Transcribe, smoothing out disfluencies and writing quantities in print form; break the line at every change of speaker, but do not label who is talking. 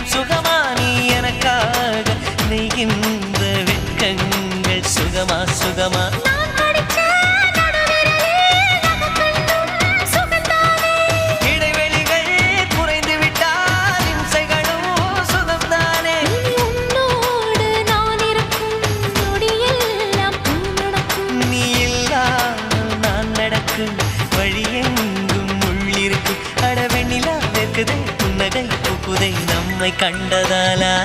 எல்லாம் சுகமா நீ எனக்காக நெய்கின்ற வெட்கங்கள் சுகமா சுகமா இடைவெளிகள் குறைந்து விட்டால் இம்சைகளும் சுகம்தானே
உன்னோடு நான் இருக்கும் நொடியெல்லாம் நடக்கும்
நீ இல்லாமல் நான் நடக்கும் வழியெங்கும் உள்ளிருக்கு அடவெண்ணிலா வெக்குதை புன்னகை பூக்குதை நம்மை கண்டதாலா